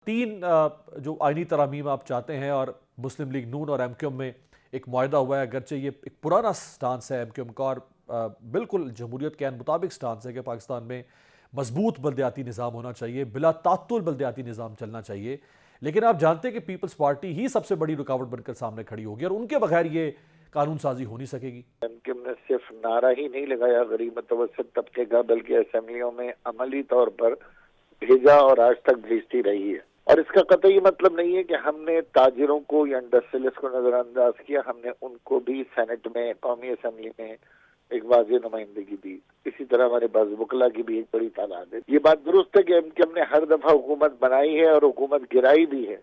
تین جو آئینی ترامیم آپ چاہتے ہیں اور مسلم لیگ نون اور ایم کیو ایم میں ایک معاہدہ ہوا ہے، اگرچہ یہ ایک پرانا سٹانس ہے ایم کیو ایم کا اور بالکل جمہوریت کے عین مطابق سٹانس ہے کہ پاکستان میں مضبوط بلدیاتی نظام ہونا چاہیے، بلا تعطل بلدیاتی نظام چلنا چاہیے، لیکن آپ جانتے ہیں کہ پیپلز پارٹی ہی سب سے بڑی رکاوٹ بن کر سامنے کھڑی ہوگی اور ان کے بغیر یہ قانون سازی ہو نہیں سکے گی۔ ایم کیو ایم نے صرف نعرہ ہی نہیں لگایا غریب متوسط طبقے کا، بلکہ اسمبلیوں میں عملی طور پر بھیجا اور آج تک بھیجتی رہی ہے۔ اور اس کا قطعی مطلب نہیں ہے کہ ہم نے تاجروں کو یا انڈسٹریلسٹ کو نظر انداز کیا، ہم نے ان کو بھی سینٹ میں، قومی اسمبلی میں ایک واضح نمائندگی دی۔ اسی طرح ہمارے پاس وکلا کی بھی ایک بڑی تعداد ہے۔ یہ بات درست ہے کہ ایم کیو ایم نے ہر دفعہ حکومت بنائی ہے اور حکومت گرائی بھی ہے،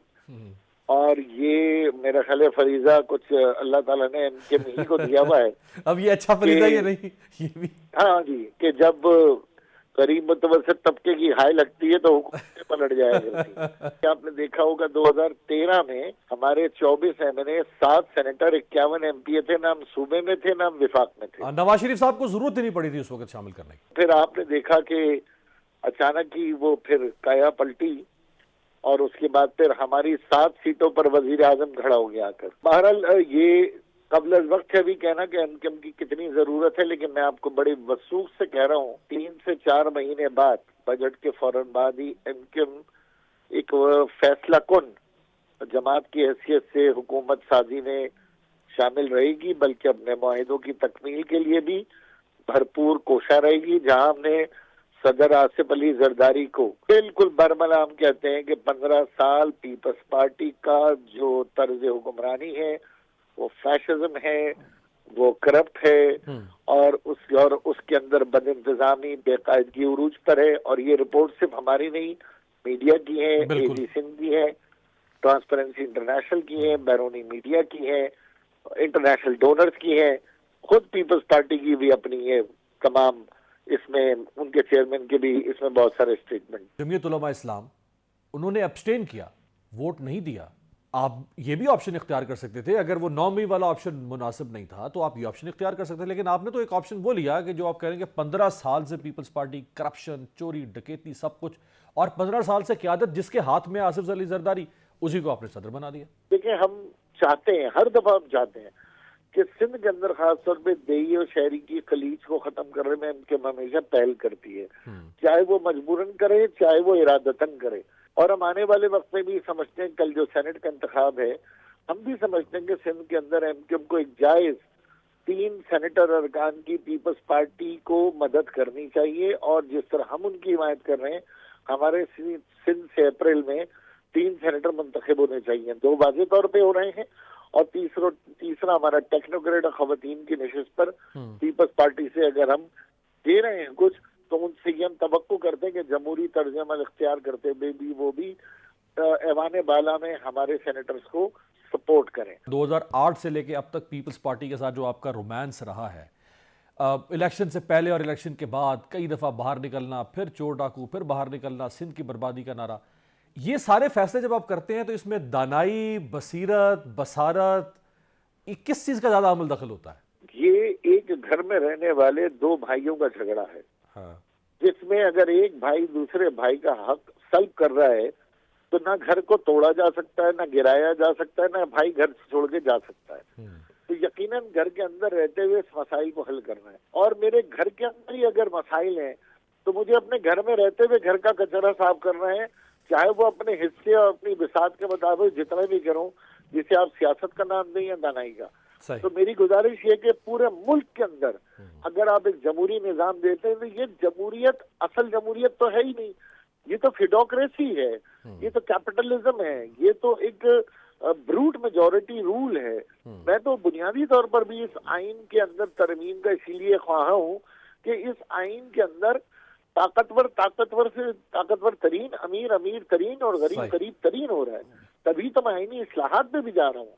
اور یہ میرا خیال ہے فریضہ کچھ اللہ تعالیٰ نے ایم کیو ایم ہی کو دیا ہوا ہے۔ اب یہ اچھا فریضہ یہ نہیں، یہ بھی ہاں جی، کہ جب غریب متوسط طبقے کی ہائے لگتی ہے تو حکومتیں پلٹ جایا کرتی۔ آپ نے دیکھا ہوگا 2013 میں ہمارے 24 ایم این اے، 7 سینیٹر، 51 ایم پی اے تھے، نہ ہم صوبے میں تھے نہ ہم وفاق میں تھے۔ نواز شریف صاحب کو ضرورت ہی نہیں پڑی تھی اس وقت شامل کرنے کی۔ پھر آپ نے دیکھا کہ اچانک ہی وہ پھر کایا پلٹی اور اس کے بعد پھر ہماری 7 سیٹوں پر وزیر اعظم کھڑا ہو گیا آ کر۔ بہرحال یہ قبل از وقت ہے ابھی کہنا کہ ایم کیو ایم کی کتنی ضرورت ہے، لیکن میں آپ کو بڑے وثوق سے کہہ رہا ہوں 3 سے 4 مہینے بعد، بجٹ کے فوراً بعد ہی ایم کیو ایم ایک فیصلہ کن جماعت کی حیثیت سے حکومت سازی میں شامل رہے گی، بلکہ اپنے معاہدوں کی تکمیل کے لیے بھی بھرپور کوشاں رہے گی۔ جہاں ہم نے صدر آصف علی زرداری کو بالکل برملا ہم کہتے ہیں کہ 15 سال پیپلز پارٹی کا جو طرز حکمرانی ہے وہ فیشزم ہے، وہ کرپٹ ہے، اور اس کے اندر بد انتظامی، بے قاعدگی عروج پر ہے۔ اور یہ رپورٹ صرف ہماری نہیں، میڈیا کی ہے، اے جی سندھ کی ہے، ٹرانسپیرنسی انٹرنیشنل کی ہے، بیرونی میڈیا کی ہے، انٹرنیشنل ڈونرز کی ہے، خود پیپلز پارٹی کی بھی اپنی ہے، تمام اس میں ان کے چیئرمین کے بھی اس میں بہت سارے اسٹیٹمنٹ۔ جمعیت علماء اسلام انہوں نے ابسٹین کیا، ووٹ نہیں دیا۔ آپ یہ بھی آپشن اختیار کر سکتے تھے، اگر وہ 9 مئی والا آپشن مناسب نہیں تھا تو آپ یہ آپشن اختیار کر سکتے تھے، لیکن آپ نے تو ایک آپشن وہ لیا کہ جو آپ کہہ رہے ہیں کہ 15 سال سے پیپلز پارٹی کرپشن، چوری، ڈکیتی، سب کچھ، اور 15 سال سے قیادت جس کے ہاتھ میں آصف علی زرداری، اسی کو آپ نے صدر بنا دیا۔ دیکھیں، ہم چاہتے ہیں، ہر دفعہ ہم چاہتے ہیں کہ سندھ کے اندر خاص طور پہ دیہی اور شہری کی خلیج کو ختم کرنے میں ان کے ہمیشہ پہل کرتی ہے، چاہے وہ مجبوراً کرے چاہے وہ ارادتاً کرے۔ اور ہم آنے والے وقت میں بھی سمجھتے ہیں، کل جو سینٹ کا انتخاب ہے، ہم بھی سمجھتے ہیں کہ سندھ کے اندر ایم کیو ایم کو ایک جائز 3 سینیٹر ارکان کی پیپلز پارٹی کو مدد کرنی چاہیے، اور جس طرح ہم ان کی حمایت کر رہے ہیں، ہمارے سندھ سے اپریل میں 3 سینیٹر منتخب ہونے چاہیے۔ 2 واضح طور پہ ہو رہے ہیں، اور تیسرا ہمارا ٹیکنوکریٹ خواتین کی نشست پر پیپلز پارٹی سے اگر ہم دے رہے ہیں کچھ، تو ان سے یہ ہم توقع کرتے ہیں کہ جمہوری طرز عمل اختیار کرتے ہوئے بھی وہ بھی ایوان بالا میں ہمارے سینیٹرز کو سپورٹ کریں۔ 2008 سے لے کے اب تک پیپلز پارٹی کے ساتھ جو آپ کا رومانس رہا ہے، الیکشن سے پہلے اور الیکشن کے بعد کئی دفعہ باہر نکلنا، پھر چور ڈاکو، پھر باہر نکلنا، سندھ کی بربادی کا نعرہ، یہ سارے فیصلے جب آپ کرتے ہیں تو اس میں دانائی، بصیرت، بصارت، یہ کس چیز کا زیادہ عمل دخل ہوتا ہے؟ یہ ایک گھر میں رہنے والے 2 بھائیوں کا جھگڑا ہے، جس میں اگر ایک بھائی دوسرے بھائی کا حق سلب کر رہا ہے تو نہ گھر کو توڑا جا سکتا ہے، نہ گرایا جا سکتا ہے، نہ بھائی گھر سے چھوڑ کے جا سکتا ہے۔ تو یقیناً گھر کے اندر رہتے ہوئے اس مسائل کو حل کرنا ہے، اور میرے گھر کے اندر ہی اگر مسائل ہیں تو مجھے اپنے گھر میں رہتے ہوئے گھر کا کچرا صاف کرنا ہے، چاہے وہ اپنے حصے اور اپنی بساط کے مطابق جتنا بھی کروں، جسے آپ سیاست کا نام دیں یا دانائی کا۔ تو میری گزارش یہ کہ پورے ملک کے اندر اگر آپ ایک جمہوری نظام دیتے ہیں تو یہ جمہوریت اصل جمہوریت تو ہے ہی نہیں، یہ تو فیڈوکریسی ہے، یہ تو کیپٹلزم ہے، یہ تو ایک بروٹ میجورٹی رول ہے۔ میں تو بنیادی طور پر بھی اس آئین کے اندر ترمیم کا اسی لیے خواہاں ہوں کہ اس آئین کے اندر طاقتور سے طاقتور ترین امیر امیر ترین اور غریب غریب ترین ہو رہا ہے، تبھی تو میں آئینی اصلاحات پہ بھی جا رہا ہوں۔